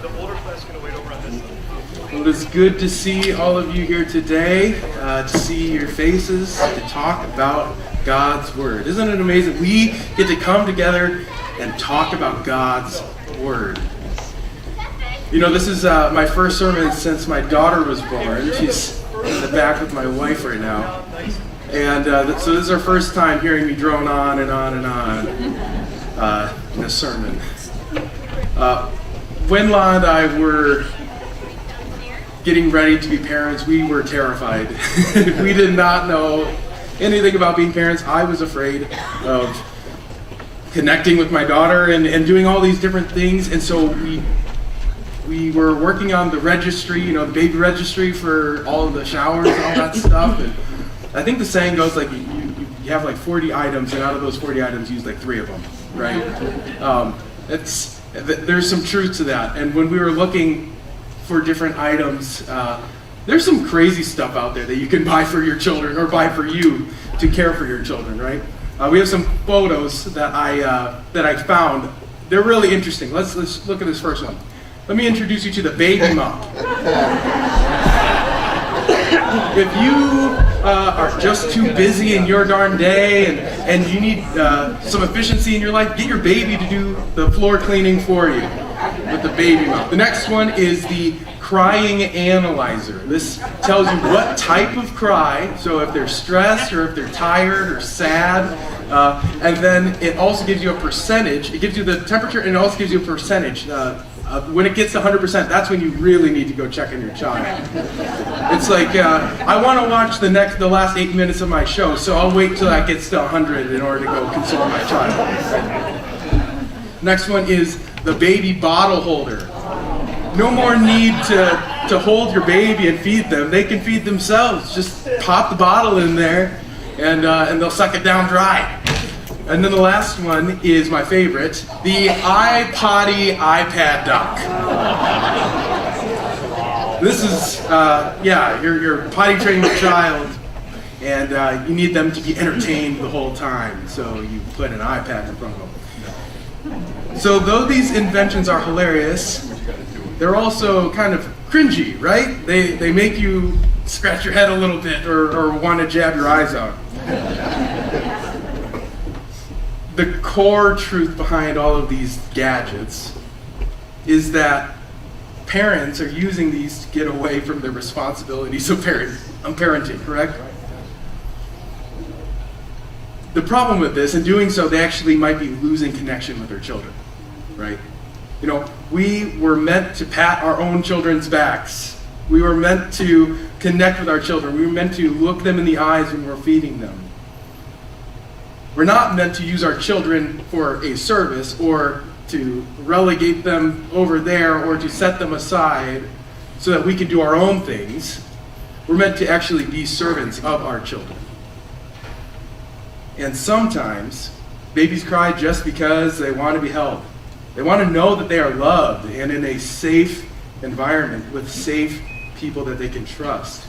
The older class is going to wait over on this side. Well, it's good to see all of you here today, to see your faces, to talk about God's Word. Isn't it amazing? We get to come together and talk about God's Word. You know, this is my first sermon since my daughter was born. She's in the back with my wife right now. And so this is our first time hearing me drone on and on and on in a sermon. When La and I were getting ready to be parents, we were terrified. We did not know anything about being parents. I was afraid of connecting with my daughter and doing all these different things. And so we were working on the registry, you know, the baby registry for all of the showers and all that stuff. And I think the saying goes like you have like 40 items, and out of those 40 items, use like 3 of them, right? There's some truth to that. And when we were looking for different items, there's some crazy stuff out there that you can buy for your children or buy for you to care for your children, right? We have some photos that I found. They're really interesting. Let's look at this first one. Let me introduce you to the baby mop. If you are just too busy in your darn day and you need some efficiency in your life, get your baby to do the floor cleaning for you with the baby mop. The next one is the crying analyzer. This tells you what type of cry, so if they're stressed or if they're tired or sad, and then it also gives you a percentage. It gives you the temperature and it also gives you a percentage. When it gets to 100%, that's when you really need to go check on your child. It's like, I want to watch the last 8 minutes of my show, so I'll wait till that gets to 100 in order to go console my child. Next one is the baby bottle holder. No more need to hold your baby and feed them. They can feed themselves. Just pop the bottle in there and they'll suck it down dry. And then the last one is my favorite, the iPotty iPad dock. This is, you're potty training your child, and you need them to be entertained the whole time, so you put an iPad in front of them. So though these inventions are hilarious, they're also kind of cringy, right? They make you scratch your head a little bit or want to jab your eyes out. The core truth behind all of these gadgets is that parents are using these to get away from their responsibilities of parenting, correct? The problem with this, in doing so, they actually might be losing connection with their children, right? You know, we were meant to pat our own children's backs. We were meant to connect with our children. We were meant to look them in the eyes when we're feeding them. We're not meant to use our children for a service or to relegate them over there or to set them aside so that we can do our own things. We're meant to actually be servants of our children. And sometimes babies cry just because they want to be held. They want to know that they are loved and in a safe environment with safe people that they can trust.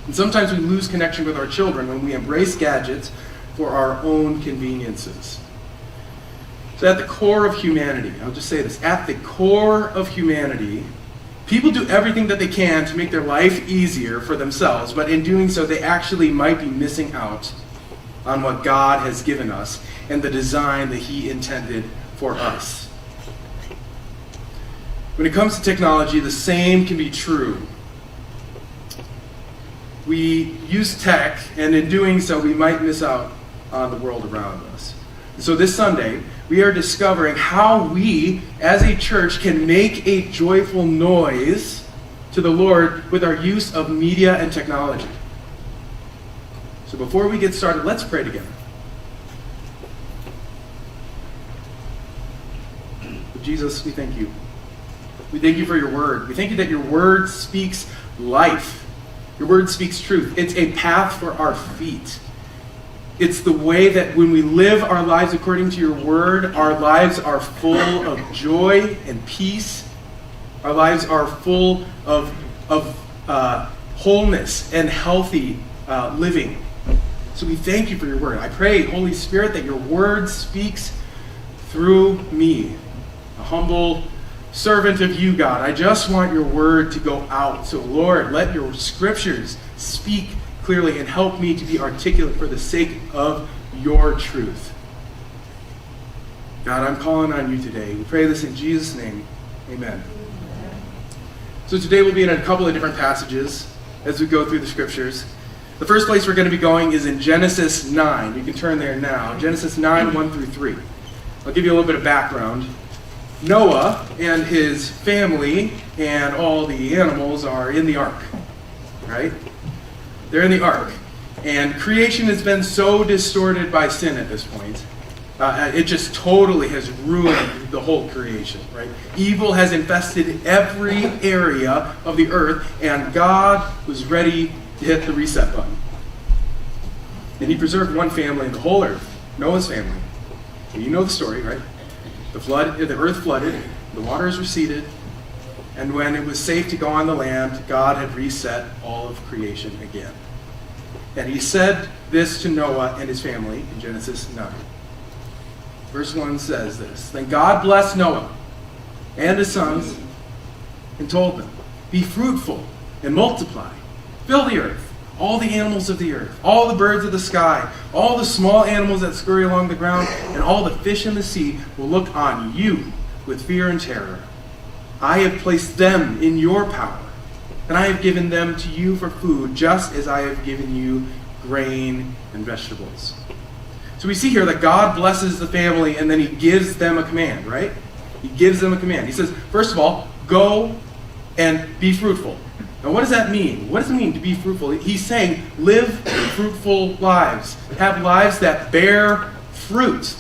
And sometimes we lose connection with our children when we embrace gadgets for our own conveniences. So at the core of humanity, I'll just say this, at the core of humanity, people do everything that they can to make their life easier for themselves, but in doing so, they actually might be missing out on what God has given us and the design that He intended for us. When it comes to technology, the same can be true. We use tech, and in doing so, we might miss out on the world around us. So this Sunday, we are discovering how we, as a church, can make a joyful noise to the Lord with our use of media and technology. So before we get started, let's pray together. Jesus, we thank you. We thank you for your word. We thank you that your word speaks life. Your word speaks truth. It's a path for our feet. It's the way that when we live our lives according to your word, our lives are full of joy and peace. Our lives are full of wholeness and healthy living. So we thank you for your word. I pray, Holy Spirit, that your word speaks through me, a humble servant of you, God. I just want your word to go out. So, Lord, let your scriptures speak clearly and help me to be articulate for the sake of your truth. God, I'm calling on you today. We pray this in Jesus' name. Amen. So today we'll be in a couple of different passages as we go through the scriptures. The first place we're going to be going is in Genesis 9. You can turn there now. Genesis 9, 1 through 3. I'll give you a little bit of background. Noah and his family and all the animals are in the ark, right? They're in the ark. And creation has been so distorted by sin at this point. It just totally has ruined the whole creation, right? Evil has infested every area of the earth, and God was ready to hit the reset button. And he preserved one family in the whole earth, Noah's family. And you know the story, right? The earth flooded, the waters receded, and when it was safe to go on the land, God had reset all of creation again. And he said this to Noah and his family in Genesis 9. Verse 1 says this: Then God blessed Noah and his sons and told them, Be fruitful and multiply, fill the earth, all the animals of the earth, all the birds of the sky, all the small animals that scurry along the ground, and all the fish in the sea will look on you with fear and terror. I have placed them in your power, and I have given them to you for food, just as I have given you grain and vegetables. So we see here that God blesses the family, and then he gives them a command, right? He gives them a command. He says, first of all, go and be fruitful. Now, what does that mean? What does it mean to be fruitful? He's saying, live fruitful lives. Have lives that bear fruit,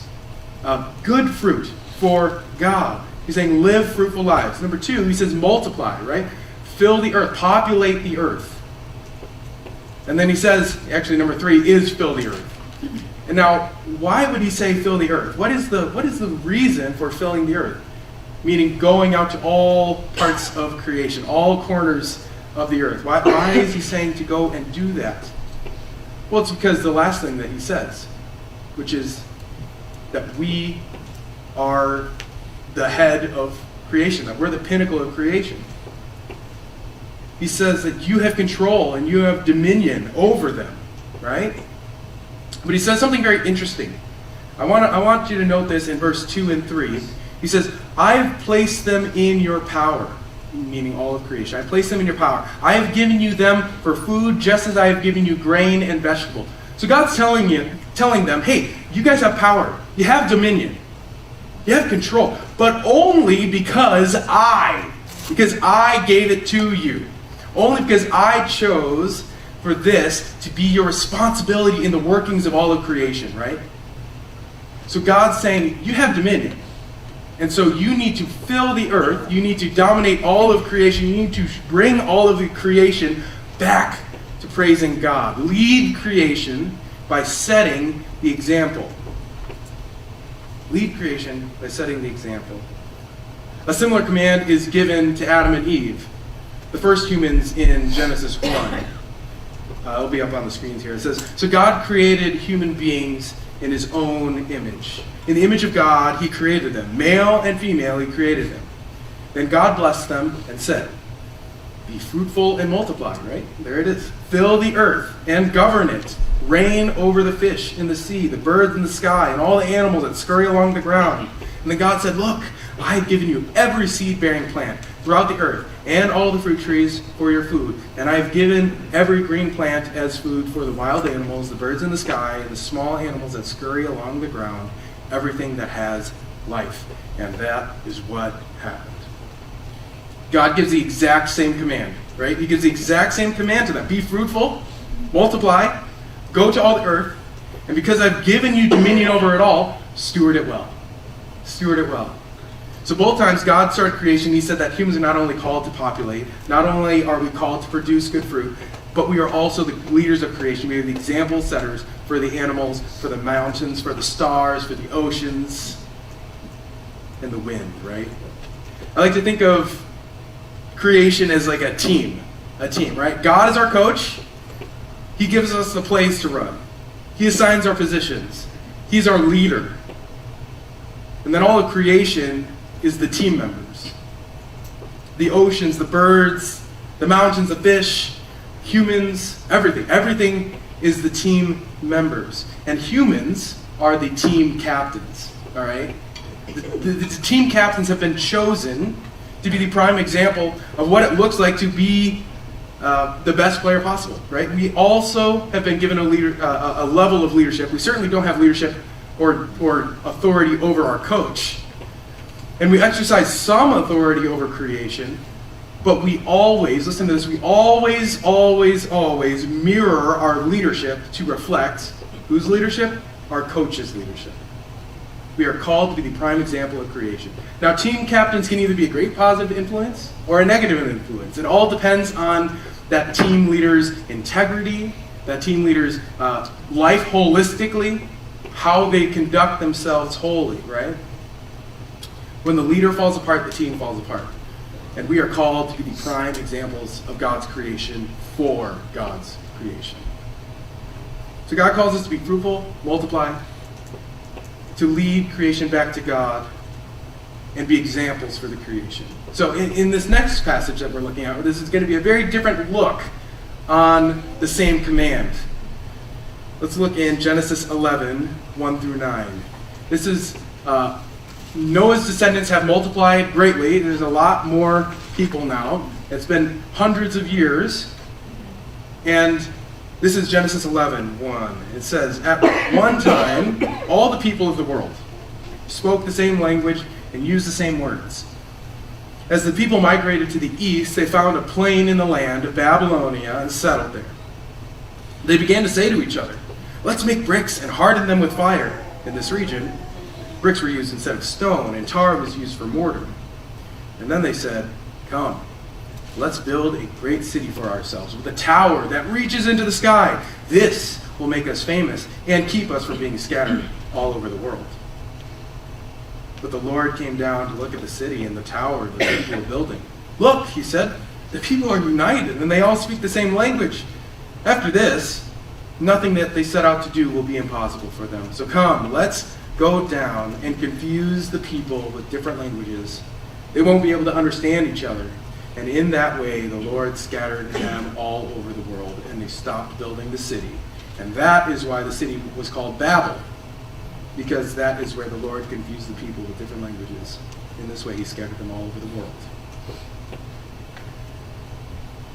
good fruit for God. He's saying, live fruitful lives. Number 2, he says, multiply, right? Fill the earth, populate the earth. And then he says, actually, number 3 is fill the earth. And now, why would he say fill the earth? What is the reason for filling the earth? Meaning going out to all parts of creation, all corners of the earth. Why is he saying to go and do that? Well, it's because the last thing that he says, which is that we are the head of creation, that we're the pinnacle of creation. He says that you have control and you have dominion over them, right? But he says something very interesting. I want you to note this in verse 2 and 3. He says, I've placed them in your power, meaning all of creation. I've placed them in your power. I have given you them for food, just as I have given you grain and vegetable. So God's telling them, hey, you guys have power. You have dominion. You have control. But only because I gave it to you. Only because I chose for this to be your responsibility in the workings of all of creation, right? So God's saying, you have dominion. And so you need to fill the earth. You need to dominate all of creation. You need to bring all of the creation back to praising God. Lead creation by setting the example. Lead creation by setting the example. A similar command is given to Adam and Eve, the first humans in Genesis 1. It'll be up on the screens here. It says, So God created human beings in his own image. In the image of God, he created them. Male and female, he created them. Then God blessed them and said, Be fruitful and multiply, right? There it is. Fill the earth and govern it. Reign over the fish in the sea, the birds in the sky, and all the animals that scurry along the ground. And then God said, Look, I have given you every seed-bearing plant throughout the earth, and all the fruit trees for your food. And I have given every green plant as food for the wild animals, the birds in the sky, and the small animals that scurry along the ground, everything that has life. And that is what happened. God gives the exact same command, right? He gives the exact same command to them. Be fruitful, multiply, go to all the earth, and because I've given you dominion over it all, steward it well. Steward it well. So both times God started creation, he said that humans are not only called to populate, not only are we called to produce good fruit, but we are also the leaders of creation. We are the example setters for the animals, for the mountains, for the stars, for the oceans, and the wind, right? I like to think of creation as like a team, right? God is our coach. He gives us the plays to run. He assigns our positions. He's our leader. And then all of creation is the team members. the oceans, the birds, the mountains, the fish, humans, everything. Everything is the team members. And humans are the team captains, all right? The team captains have been chosen to be the prime example of what it looks like to be the best player possible, right? We also have been given a level of leadership. We certainly don't have leadership or authority over our coach. And we exercise some authority over creation, but we always, listen to this, we always mirror our leadership to reflect whose leadership? Our coach's leadership. We are called to be the prime example of creation. Now, team captains can either be a great positive influence or a negative influence. It all depends on that team leader's integrity, that team leader's life holistically, how they conduct themselves wholly, right? When the leader falls apart, the team falls apart. And we are called to be the prime examples of God's creation for God's creation. So God calls us to be fruitful, multiply, to lead creation back to God, and be examples for the creation. So in this next passage that we're looking at, this is going to be a very different look on the same command. Let's look in Genesis 11, 1 through 9. This is Noah's descendants have multiplied greatly. There's a lot more people now. It's been hundreds of years. And this is Genesis 11, 1. It says, at one time, all the people of the world spoke the same language and used the same words. As the people migrated to the east, they found a plain in the land of Babylonia and settled there. They began to say to each other, let's make bricks and harden them with fire. In this region, bricks were used instead of stone, and tar was used for mortar. And then they said, come, let's build a great city for ourselves with a tower that reaches into the sky. This will make us famous and keep us from being scattered all over the world. But the Lord came down to look at the city and the tower that the people were building. Look, he said, the people are united and they all speak the same language. After this, nothing that they set out to do will be impossible for them. So come, let's go down and confuse the people with different languages. They won't be able to understand each other. And in that way, the Lord scattered them all over the world, and they stopped building the city. And that is why the city was called Babel, because that is where the Lord confused the people with different languages. In this way, he scattered them all over the world.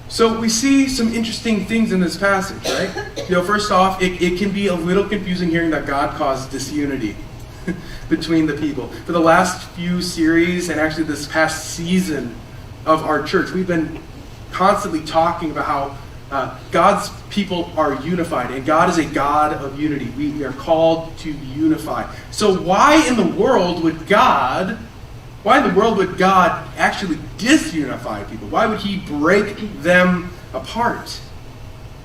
So we see some interesting things in this passage, right? First off, it can be a little confusing hearing that God caused disunity between the people. For the last few series, and actually this past season of our church, we've been constantly talking about how God's people are unified, and God is a God of unity. We are called to unify. So why in the world would God actually disunify people? Why would he break them apart?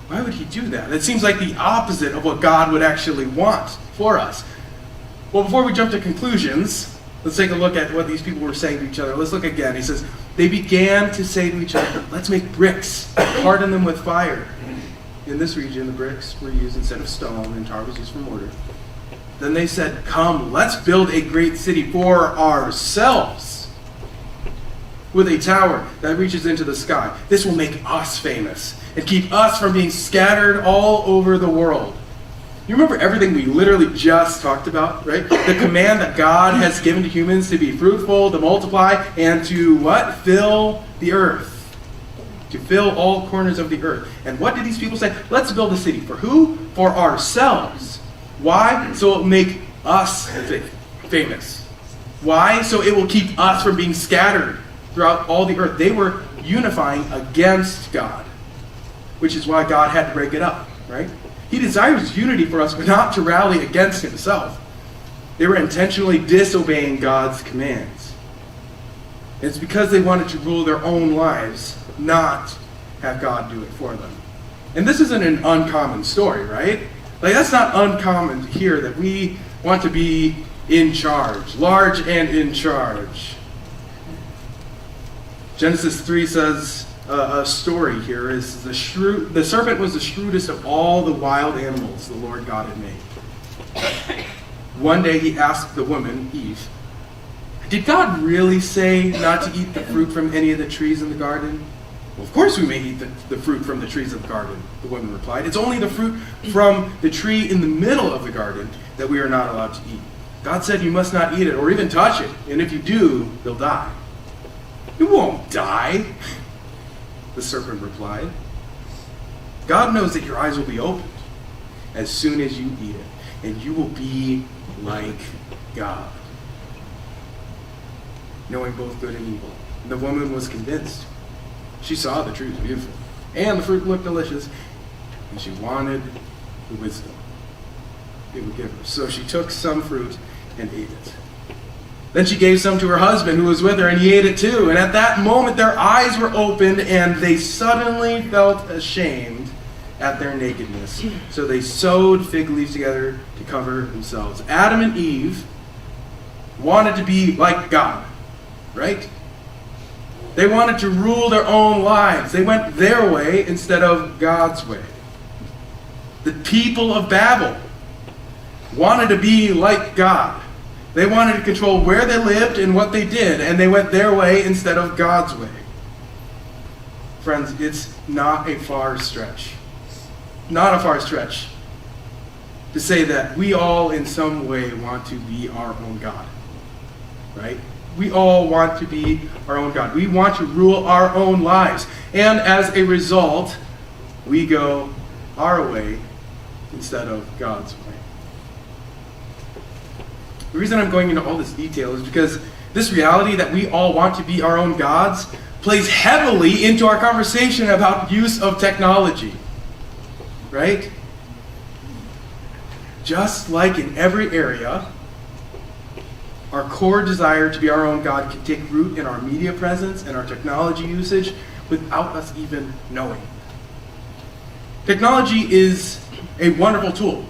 Why would he do that? It seems like the opposite of what God would actually want for us. Well, before we jump to conclusions, let's take a look at what these people were saying to each other. Let's look again. He says, they began to say to each other, let's make bricks, harden them with fire. In this region, the bricks were used instead of stone, and tar was used for mortar. Then they said, come, let's build a great city for ourselves with a tower that reaches into the sky. This will make us famous and keep us from being scattered all over the world. You remember everything we literally just talked about, right? The command that God has given to humans to be fruitful, to multiply, and to what? Fill the earth. To fill all corners of the earth. And what did these people say? Let's build a city. For who? For ourselves. Why? So it will make us famous. Why? So it will keep us from being scattered throughout all the earth. They were unifying against God, which is why God had to break it up, right? He desires unity for us, but not to rally against himself. They were intentionally disobeying God's commands. It's because they wanted to rule their own lives, not have God do it for them. And this isn't an uncommon story, right? Like, that's not uncommon to hear that we want to be in charge, large and in charge. Genesis 3 says, a story here is the serpent was the shrewdest of all the wild animals the Lord God had made. One day he asked the woman, Eve, Did God really say not to eat the fruit from any of the trees in the garden? Well, of course we may eat the fruit from the trees of the garden, the woman replied. It's only the fruit from the tree in the middle of the garden that we are not allowed to eat. God said you must not eat it or even touch it, and if you do, you'll die. You won't die, the serpent replied. God knows that your eyes will be opened as soon as you eat it, and you will be like God, knowing both good and evil. And the woman was convinced. She saw the tree was beautiful, and the fruit looked delicious, and she wanted the wisdom it would give her. So she took some fruit and ate it. Then she gave some to her husband who was with her, and he ate it too. And at that moment their eyes were opened, and they suddenly felt ashamed at their nakedness. So they sewed fig leaves together to cover themselves. Adam and Eve wanted to be like God, right? They wanted to rule their own lives. They went their way instead of God's way. The people of Babel wanted to be like God. They wanted to control where they lived and what they did, and they went their way instead of God's way. Friends, it's not a far stretch. Not a far stretch to say that we all in some way want to be our own God. Right? We all want to be our own God. We want to rule our own lives. And as a result, we go our way instead of God's way. The reason I'm going into all this detail is because this reality that we all want to be our own gods plays heavily into our conversation about use of technology. Right? Just like in every area, our core desire to be our own God can take root in our media presence and our technology usage without us even knowing. Technology is a wonderful tool.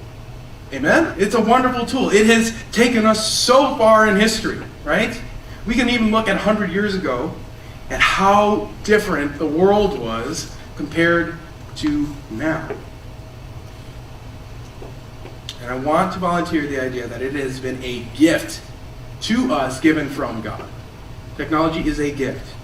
Amen? It's a wonderful tool. It has taken us so far in history, right? We can even look at 100 years ago at how different the world was compared to now. And I want to volunteer the idea that it has been a gift to us given from God. Technology is a gift.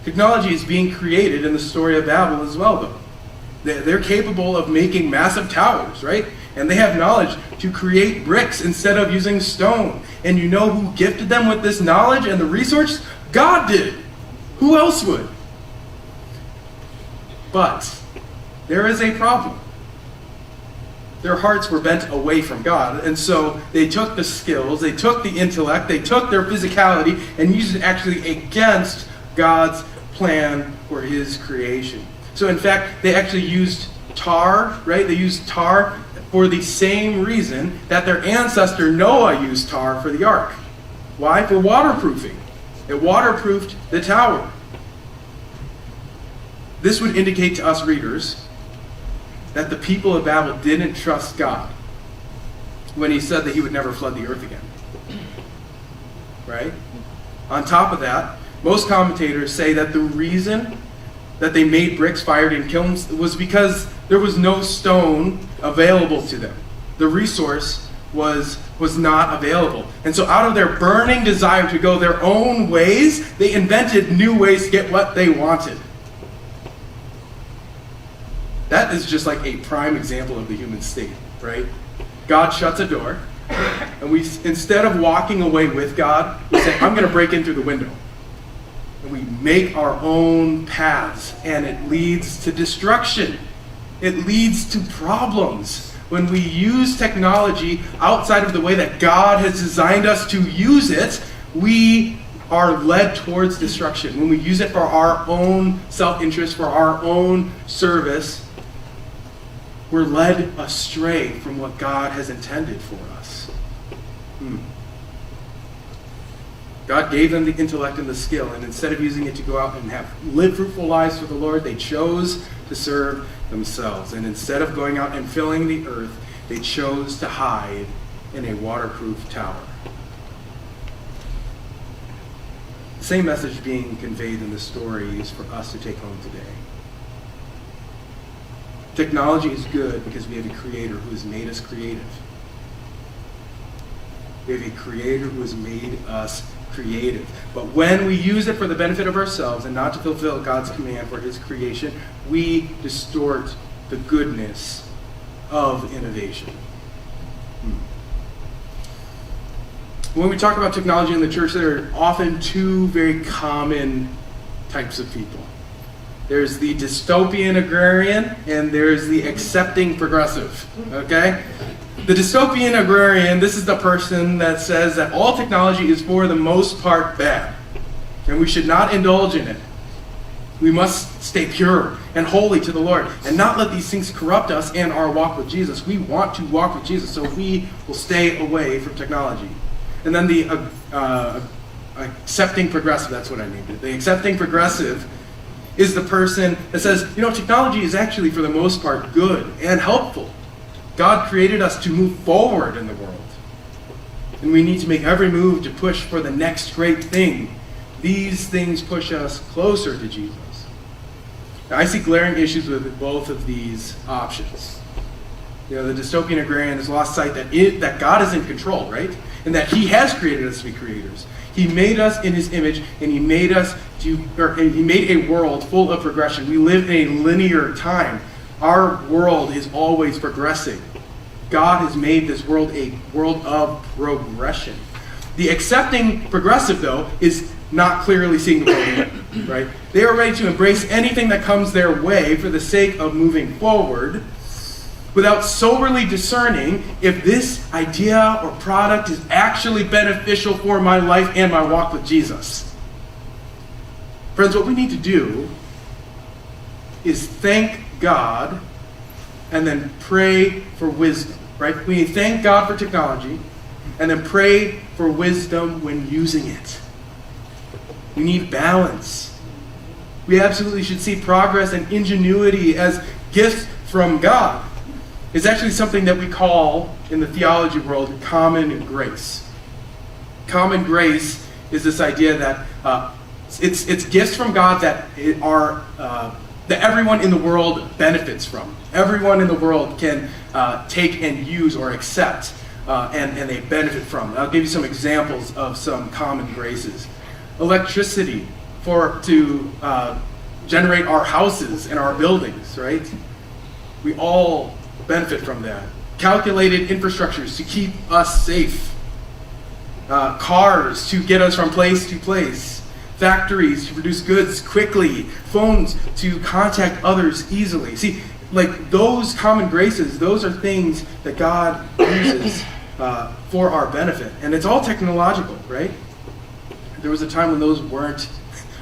Technology is being created in the story of Babel as well, though. They're capable of making massive towers, right? And they have knowledge to create bricks instead of using stone. And you know who gifted them with this knowledge and the resource? God did. Who else would? But there is a problem. Their hearts were bent away from God, and so they took the skills, they took the intellect, they took their physicality, and used it actually against God's plan for His creation. So in fact, they actually used tar, right? They used tar for the same reason that their ancestor Noah used tar for the ark. Why? For waterproofing. It waterproofed the tower. This would indicate to us readers that the people of Babel didn't trust God when He said that He would never flood the earth again. Right? On top of that, most commentators say that the reason that they made bricks fired in kilns was because there was no stone available to them. The resource was not available. And so out of their burning desire to go their own ways, they invented new ways to get what they wanted. That is just like a prime example of the human state, right? God shuts a door, and we, instead of walking away with God, we say, I'm going to break in through the window. And we make our own paths, and it leads to destruction. It leads to problems. When we use technology outside of the way that God has designed us to use it, we are led towards destruction. When we use it for our own self-interest, for our own service, we're led astray from what God has intended for us. God gave them the intellect and the skill, and instead of using it to go out and live fruitful lives for the Lord, they chose to serve themselves. And instead of going out and filling the earth, they chose to hide in a waterproof tower. The same message being conveyed in the story is for us to take home today. Technology is good because we have a Creator who has made us creative. We have a Creator who has made us creative. But when we use it for the benefit of ourselves and not to fulfill God's command for his creation, we distort the goodness of innovation. When we talk about technology in the church, there are often two very common types of people. There's the dystopian agrarian, and there's the accepting progressive, okay? The dystopian agrarian, this is the person that says that all technology is for the most part bad, and we should not indulge in it. We must stay pure and holy to the Lord, and not let these things corrupt us and our walk with Jesus. We want to walk with Jesus, so we will stay away from technology. And then the accepting progressive, that's what I named it. The accepting progressive is the person that says, technology is actually for the most part good and helpful. God created us to move forward in the world. And we need to make every move to push for the next great thing. These things push us closer to Jesus. Now, I see glaring issues with both of these options. The dystopian agrarian has lost sight that God is in control, right? And that he has created us to be creators. He made us in his image, and he made he made a world full of progression. We live in a linear time. Our world is always progressing. God has made this world a world of progression. The accepting progressive, though, is not clearly seeing the world, right? They are ready to embrace anything that comes their way for the sake of moving forward, without soberly discerning if this idea or product is actually beneficial for my life and my walk with Jesus. Friends, what we need to do is thank God and then pray for wisdom, right? We need to thank God for technology and then pray for wisdom when using it. We need balance. We absolutely should see progress and ingenuity as gifts from God. It's actually something that we call, in the theology world, common grace. Common grace is this idea that it's gifts from God that that everyone in the world benefits from. Everyone in the world can take and use or accept, and they benefit from. I'll give you some examples of some common graces. Electricity to generate our houses and our buildings, right? We all benefit from that. Calculated infrastructures to keep us safe. Cars to get us from place to place. Factories to produce goods quickly. Phones to contact others easily. See, like those common graces, those are things that God uses for our benefit. And it's all technological, right? There was a time when those weren't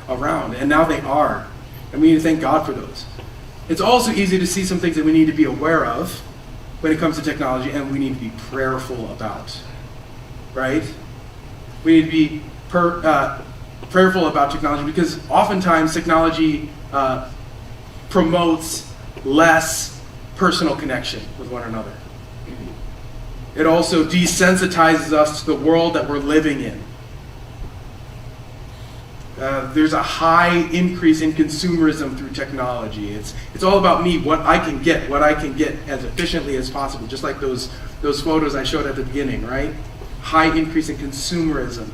around, and now they are. And we need to thank God for those. It's also easy to see some things that we need to be aware of when it comes to technology, and we need to be prayerful about, right? We need to be prayerful about technology because oftentimes technology promotes less personal connection with one another. It also desensitizes us to the world that we're living in. There's a high increase in consumerism through technology. It's all about me, what I can get as efficiently as possible, just like those photos I showed at the beginning, right? High increase in consumerism.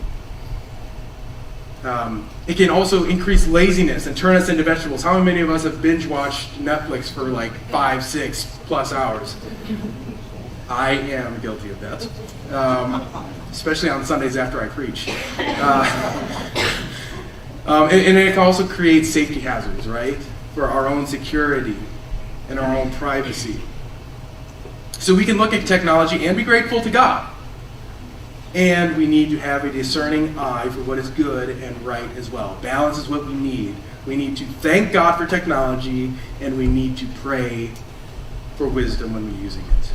It can also increase laziness and turn us into vegetables. How many of us have binge-watched Netflix for like 5-6+ hours? I am guilty of that, especially on Sundays after I preach. And it can also create safety hazards, right? For our own security and our own privacy. So we can look at technology and be grateful to God. And we need to have a discerning eye for what is good and right as well. Balance is what we need. We need to thank God for technology, and we need to pray for wisdom when we're using it.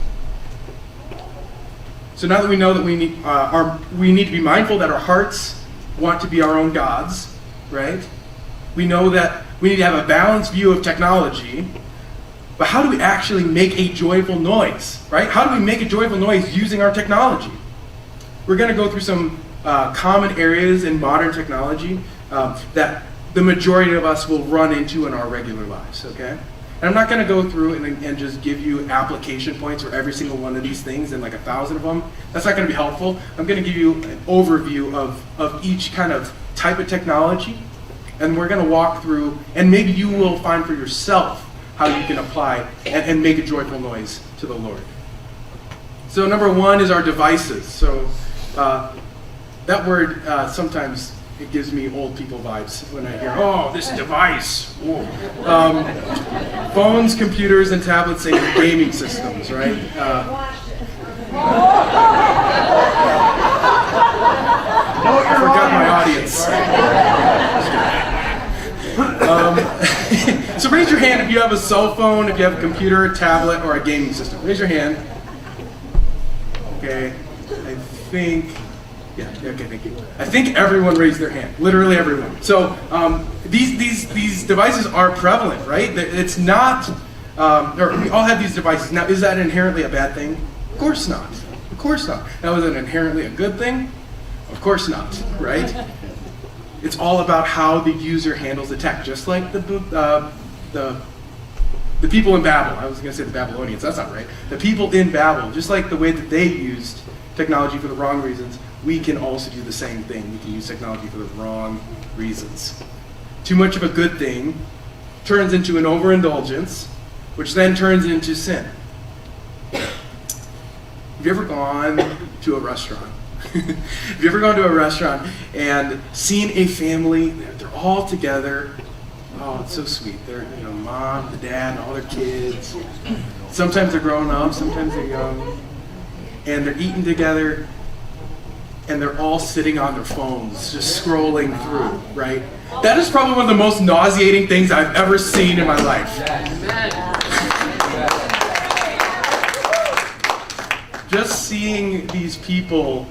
So now that we know that we need to be mindful that our hearts want to be our own gods, right? We know that we need to have a balanced view of technology, but how do we actually make a joyful noise, right? How do we make a joyful noise using our technology? We're going to go through some common areas in modern technology that the majority of us will run into in our regular lives, okay? And I'm not going to go through and just give you application points for every single one of these things and like 1,000 of them. That's not going to be helpful. I'm going to give you an overview of each kind of type of technology, and we're going to walk through, and maybe you will find for yourself how you can apply and make a joyful noise to the Lord. So number one is our devices. So that word sometimes it gives me old people vibes when I hear, oh, this device. Phones, computers, and tablets and gaming systems, right? I forgot my audience. So raise your hand if you have a cell phone, if you have a computer, a tablet, or a gaming system. Raise your hand. Okay, I think, yeah, okay, thank you. I think everyone raised their hand, literally everyone. So these devices are prevalent, right? It's not, or we all have these devices. Now, is that inherently a bad thing? Of course not. Of course not. Now, is it inherently a good thing? Of course not, right? It's all about how the user handles the tech, just like the people in Babel. I was going to say the Babylonians, that's not right. The people in Babel, just like the way that they used technology for the wrong reasons, we can also do the same thing. We can use technology for the wrong reasons. Too much of a good thing turns into an overindulgence, which then turns into sin. Have you ever gone to a restaurant? Have you ever gone to a restaurant and seen a family, they're all together, oh, it's so sweet. They're, mom, the dad, and all their kids. Sometimes they're grown up, sometimes they're young. And they're eating together, and they're all sitting on their phones, just scrolling through, right? That is probably one of the most nauseating things I've ever seen in my life. Just seeing these people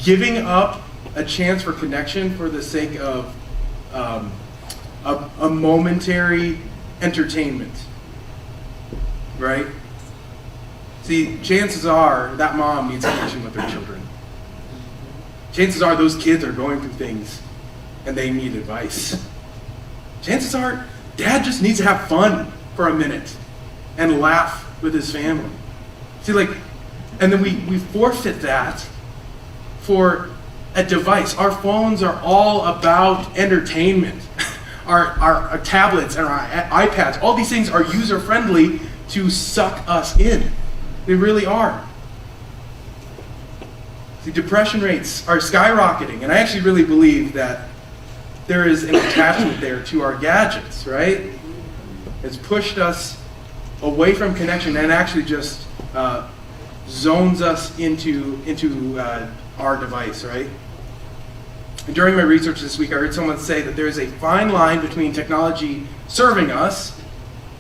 giving up a chance for connection for the sake of a momentary entertainment, right? See, chances are that mom needs connection with their children. Chances are those kids are going through things and they need advice. Chances are dad just needs to have fun for a minute and laugh with his family. See, and then we forfeit that for a device. Our phones are all about entertainment. Our tablets and our iPads, all these things are user-friendly to suck us in. They really are. The depression rates are skyrocketing, and I actually really believe that there is an attachment there to our gadgets, right? It's pushed us away from connection and actually just zones us into our device, right? And during my research this week, I heard someone say that there is a fine line between technology serving us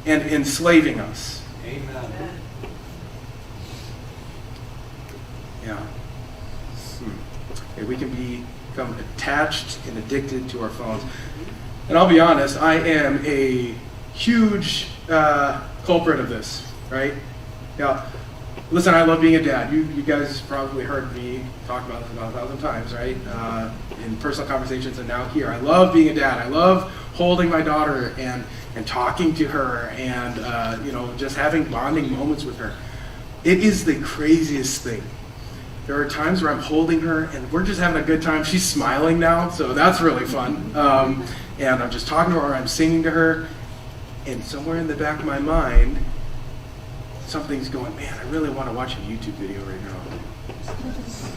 and enslaving us. Amen. Yeah. Okay, we can become attached and addicted to our phones. And I'll be honest, I am a huge culprit of this, right? Yeah. Listen, I love being a dad. You guys probably heard me talk about this about 1,000 times, right? In personal conversations and now here. I love being a dad. I love holding my daughter and talking to her and just having bonding moments with her. It is the craziest thing. There are times where I'm holding her and we're just having a good time. She's smiling now, so that's really fun. And I'm just talking to her, I'm singing to her, and somewhere in the back of my mind, something's going, man, I really want to watch a YouTube video right now.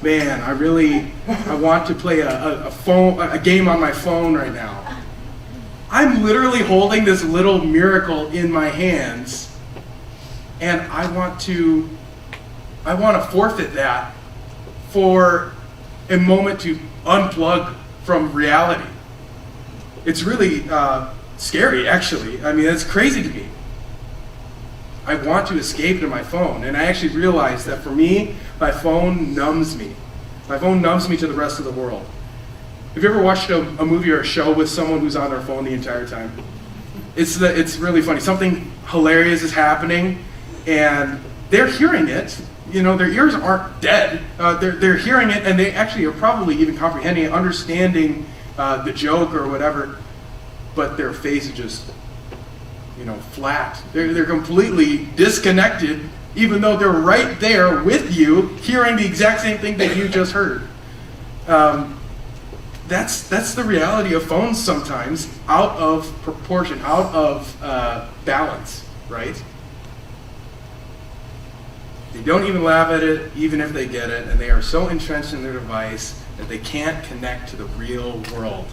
Man, I want to play a game on my phone right now. I'm literally holding this little miracle in my hands, and I want to forfeit that for a moment to unplug from reality. It's really scary, actually. I mean, it's crazy to me. I want to escape to my phone, and I actually realized that for me, my phone numbs me. My phone numbs me to the rest of the world. Have you ever watched a movie or a show with someone who's on their phone the entire time? It's really funny. Something hilarious is happening, and they're hearing it. Their ears aren't dead. They're hearing it, and they actually are probably even comprehending it, understanding the joke or whatever, but their face is just, flat. They're completely disconnected, even though they're right there with you, hearing the exact same thing that you just heard. That's the reality of phones sometimes, out of proportion, out of balance, right? They don't even laugh at it, even if they get it, and they are so entrenched in their device that they can't connect to the real world.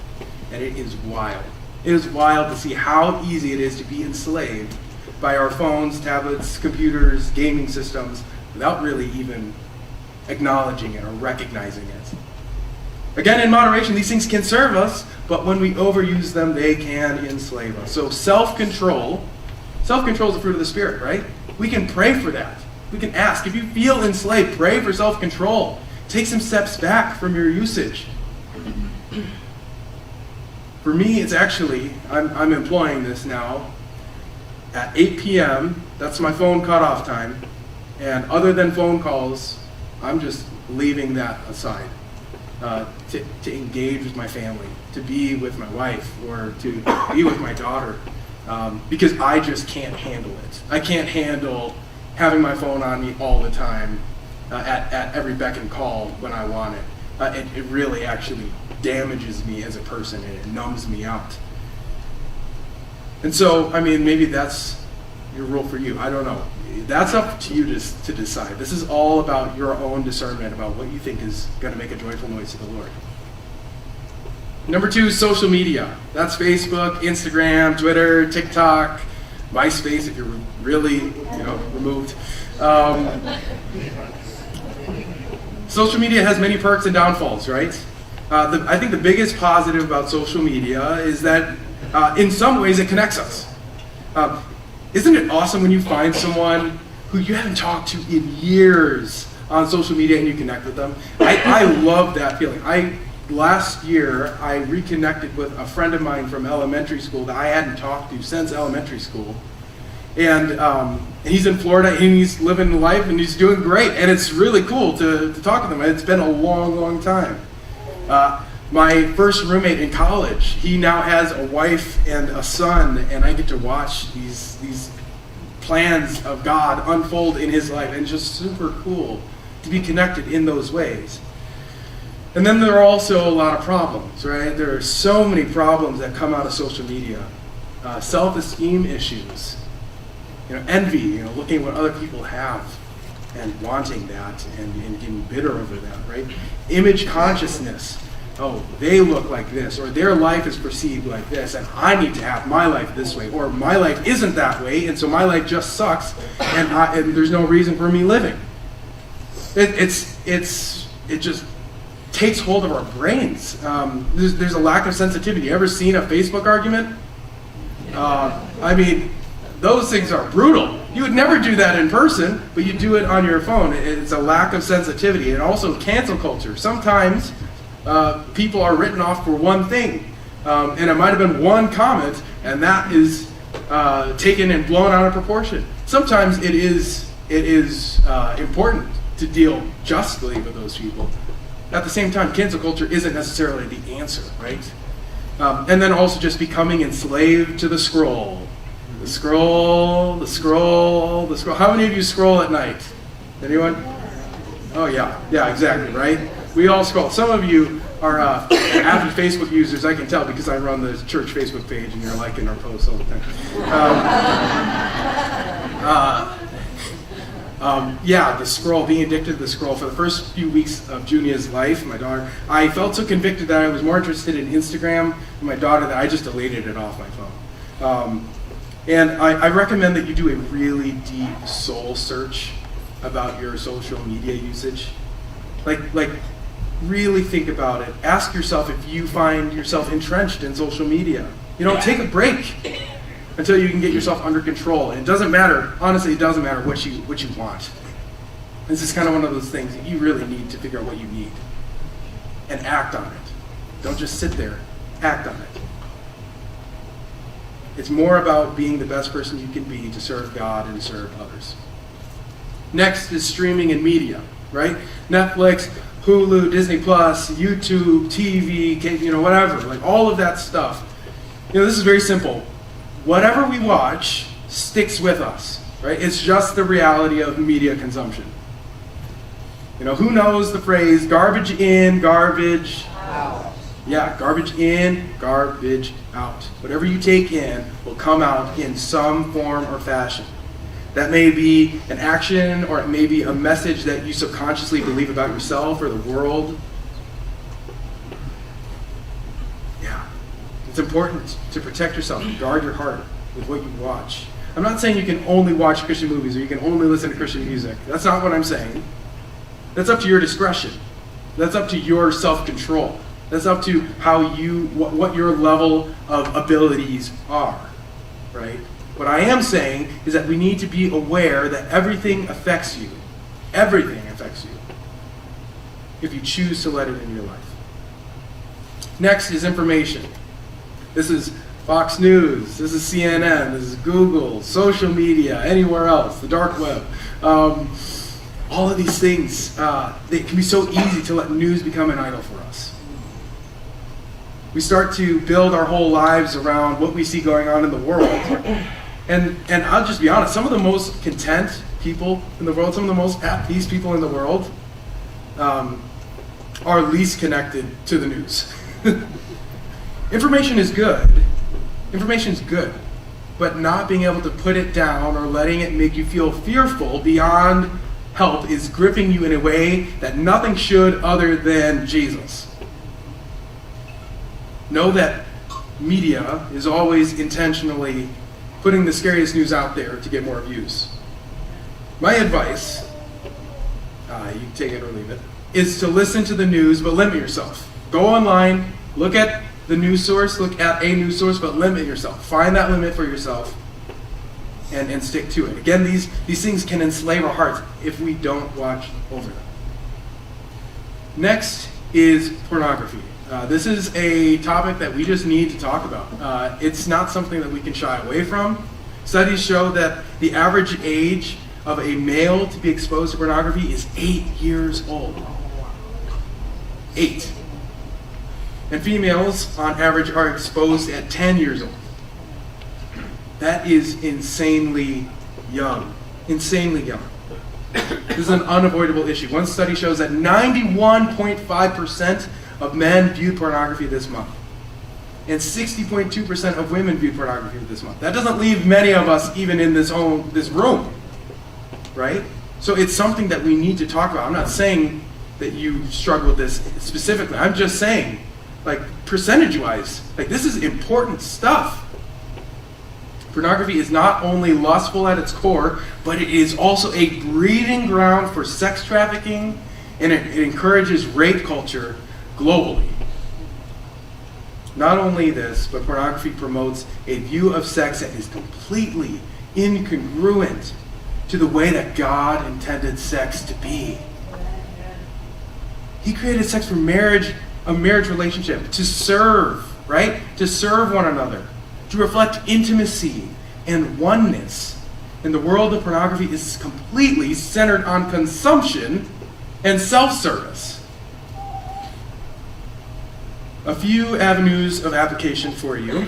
And it is wild. It is wild to see how easy it is to be enslaved by our phones, tablets, computers, gaming systems, without really even acknowledging it or recognizing it. Again, in moderation, these things can serve us, but when we overuse them, they can enslave us. So self-control is the fruit of the Spirit, right? We can pray for that. We can ask. If you feel enslaved, pray for self-control. Take some steps back from your usage. For me, it's actually, I'm employing this now. At 8 p.m., that's my phone cutoff time. And other than phone calls, I'm just leaving that aside. To engage with my family, to be with my wife, or to be with my daughter. Because I just can't handle it. I can't handle having my phone on me all the time, at every beck and call when I want it. It really actually damages me as a person, and it numbs me out. And so, maybe that's your rule for you. I don't know. That's up to you to decide. This is all about your own discernment about what you think is going to make a joyful noise to the Lord. Number 2, social media. That's Facebook, Instagram, Twitter, TikTok, MySpace if you're really, removed. Social media has many perks and downfalls, right? I think the biggest positive about social media is that in some ways it connects us. Isn't it awesome when you find someone who you haven't talked to in years on social media and you connect with them? I love that feeling. Last year, I reconnected with a friend of mine from elementary school that I hadn't talked to since elementary school. And he's in Florida, and he's living life, and he's doing great. And it's really cool to talk with him. It's been a long, long time. My first roommate in college, he now has a wife and a son, and I get to watch these plans of God unfold in his life, and it's just super cool to be connected in those ways. And then there are also a lot of problems, right? There are so many problems that come out of social media. Self-esteem issues, envy, looking at what other people have and wanting that and getting bitter over that, right? Image consciousness. Oh, they look like this, or their life is perceived like this, and I need to have my life this way, or my life isn't that way, and so my life just sucks, and there's no reason for me living. It just takes hold of our brains. There's a lack of sensitivity. You ever seen a Facebook argument? Those things are brutal. You would never do that in person, but you do it on your phone. It's a lack of sensitivity. And also cancel culture. Sometimes people are written off for one thing, and it might have been one comment, and that is taken and blown out of proportion. Sometimes it is important to deal justly with those people. At the same time, cancel culture isn't necessarily the answer, right? And then also just becoming enslaved to the scroll. The scroll. How many of you scroll at night? Anyone? Oh yeah, exactly, right? We all scroll. Some of you are avid Facebook users, I can tell, because I run the church Facebook page and you're liking our posts all the time. The scroll, being addicted to the scroll. For the first few weeks of Junia's life, my daughter, I felt so convicted that I was more interested in Instagram and my daughter that I just deleted it off my phone. And I recommend that you do a really deep soul search about your social media usage. Like really think about it. Ask yourself if you find yourself entrenched in social media. Take a break until you can get yourself under control. And it doesn't matter, honestly, it doesn't matter what you want. This is kind of one of those things that you really need to figure out what you need and act on it. Don't just sit there, act on it. It's more about being the best person you can be to serve God and serve others. Next is streaming and media, right? Netflix, Hulu, Disney Plus, YouTube, TV, whatever, like all of that stuff. This is very simple. whatever we watch sticks with us, right? It's just the reality of media consumption. You know, who knows the phrase garbage in, garbage out? Yeah, garbage in, garbage out. Whatever you take in will come out in some form or fashion. That may be an action, or it may be a message that you subconsciously believe about yourself or the world. Yeah, it's important to protect yourself and guard your heart with what you watch. I'm not saying you can only watch Christian movies or you can only listen to Christian music. That's not what I'm saying. That's up to your discretion. That's up to your self-control. That's up to how what your level of abilities are, right? What I am saying is that we need to be aware that everything affects you. Everything affects you if you choose to let it in your life. Next is information. This is Fox News, this is CNN, this is Google, social media, anywhere else, the dark web. All of these things, they can be so easy to let news become an idol for us. We start to build our whole lives around what we see going on in the world. And I'll just be honest, some of the most content people in the world, some of the most at peace people in the world are least connected to the news. Information is good. Information is good. But not being able to put it down or letting it make you feel fearful beyond help is gripping you in a way that nothing should other than Jesus. Know that media is always intentionally putting the scariest news out there to get more views. My advice, you can take it or leave it, is to listen to the news but limit yourself. Go online, look at the news source, look at a news source, but limit yourself. Find that limit for yourself and stick to it. Again, these things can enslave our hearts if we don't watch over them. Next is pornography. This is a topic that we just need to talk about. It's not something that we can shy away from. Studies show that the average age of a male to be exposed to pornography is 8 years old. 8. And females, on average, are exposed at 10 years old. That is insanely young. Insanely young. This is an unavoidable issue. One study shows that 91.5% of men viewed pornography this month. And 60.2% of women viewed pornography this month. That doesn't leave many of us even in this room. Right? So it's something that we need to talk about. I'm not saying that you struggle with this specifically. I'm just saying, like, percentage-wise, like, this is important stuff. Pornography is not only lustful at its core, but it is also a breeding ground for sex trafficking, and it encourages rape culture globally. Not only this, but pornography promotes a view of sex that is completely incongruent to the way that God intended sex to be. He created sex for marriage, a marriage relationship, to serve, right? To serve one another, to reflect intimacy and oneness. And the world of pornography is completely centered on consumption and self-service. A few avenues of application for you.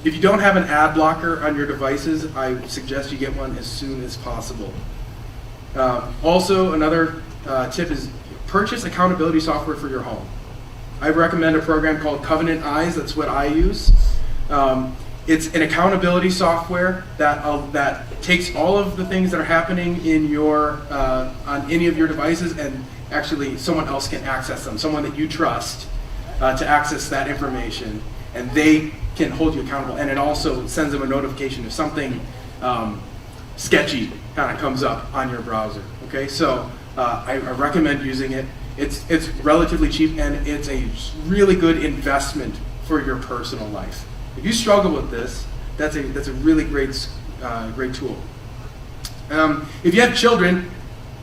If you don't have an ad blocker on your devices, I suggest you get one as soon as possible. Also, another tip is purchase accountability software for your home. I recommend a program called Covenant Eyes. That's what I use. It's an accountability software that takes all of the things that are happening in your on any of your devices, and actually someone else can access them, someone that you trust to access that information, and they can hold you accountable. And it also sends them a notification if something sketchy kind of comes up on your browser. Okay, so I recommend using it. It's relatively cheap, and it's a really good investment for your personal life. If you struggle with this, that's a really great tool. If you have children,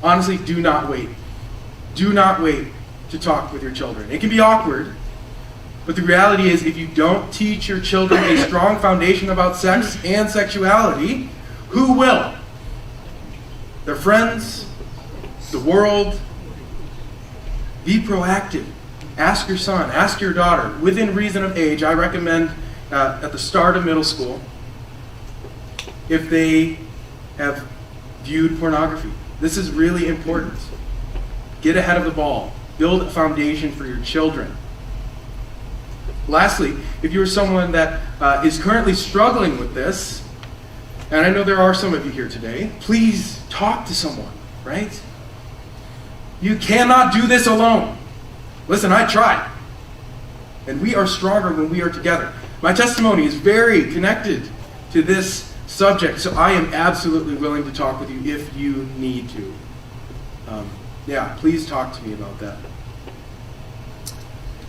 honestly, do not wait. Do not wait to talk with your children. It can be awkward, but the reality is, if you don't teach your children a strong foundation about sex and sexuality, who will? Their friends, the world. Be proactive. Ask your son, ask your daughter. Within reason of age, I recommend at the start of middle school if they have viewed pornography. This is really important. Get ahead of the ball. Build a foundation for your children. Lastly, if you're someone that is currently struggling with this, and I know there are some of you here today, please talk to someone, right? You cannot do this alone. Listen, I tried. And we are stronger when we are together. My testimony is very connected to this subject, so I am absolutely willing to talk with you if you need to. Please talk to me about that.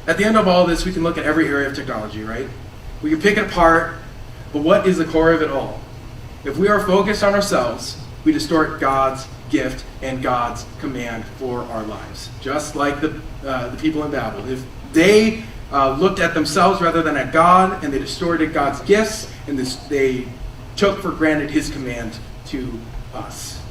At the end of all this, we can look at every area of technology, right? We can pick it apart, but what is the core of it all? If we are focused on ourselves, we distort God's gift and God's command for our lives. Just like the people in Babel. If they looked at themselves rather than at God, and they distorted God's gifts, and they took for granted his command to us.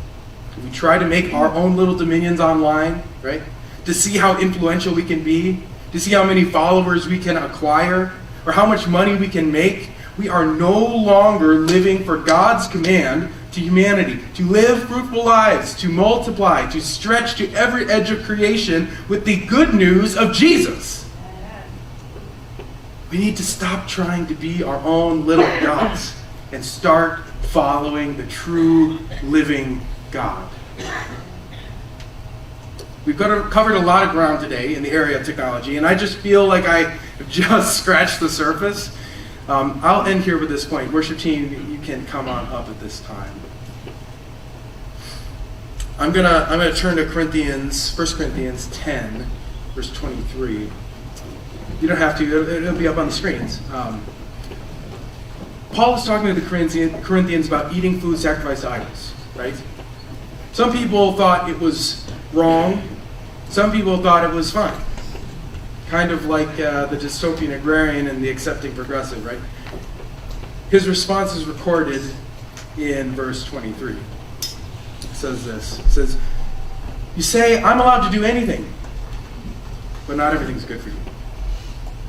If we try to make our own little dominions online, right, to see how influential we can be, to see how many followers we can acquire, or how much money we can make, we are no longer living for God's command to humanity, to live fruitful lives, to multiply, to stretch to every edge of creation with the good news of Jesus. We need to stop trying to be our own little gods and start following the true living God. We've covered a lot of ground today in the area of technology, and I just feel like I have just scratched the surface. I'll end here with this point. Worship team, you can come on up at this time. I'm gonna turn to 1 Corinthians 10, verse 23. You don't have to, it'll be up on the screens. Paul is talking to the Corinthians about eating food sacrificed to idols, right? Some people thought it was wrong. Some people thought it was fine. Kind of like the dystopian agrarian and the accepting progressive, right? His response is recorded in verse 23. It says this. It says, you say, I'm allowed to do anything, but not everything's good for you.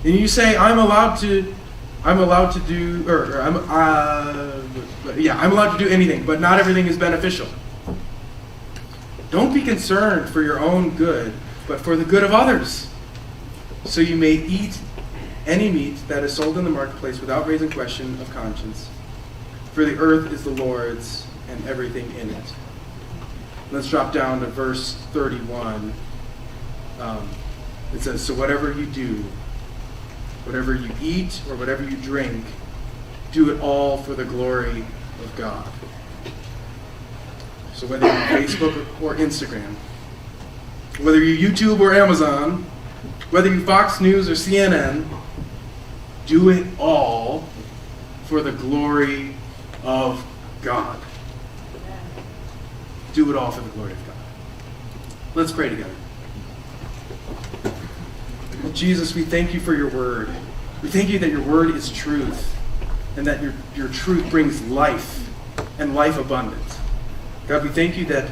And you say, I'm allowed to do anything, but not everything is beneficial. Don't be concerned for your own good, but for the good of others. So you may eat any meat that is sold in the marketplace without raising question of conscience. For the earth is the Lord's and everything in it. Let's drop down to verse 31. It says, so whatever you do, whatever you eat or whatever you drink, do it all for the glory of God. So whether you're Facebook or Instagram, whether you're YouTube or Amazon, whether you Fox News or CNN, do it all for the glory of God. Do it all for the glory of God. Let's pray together. Well, Jesus, we thank you for your word. We thank you that your word is truth, and that your truth brings life and life abundant. God, we thank you that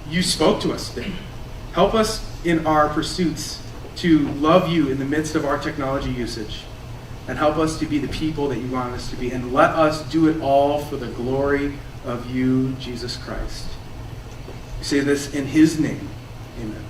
you spoke to us today. Help us in our pursuits to love you in the midst of our technology usage, and help us to be the people that you want us to be, and let us do it all for the glory of you, Jesus Christ. We say this in his name. Amen.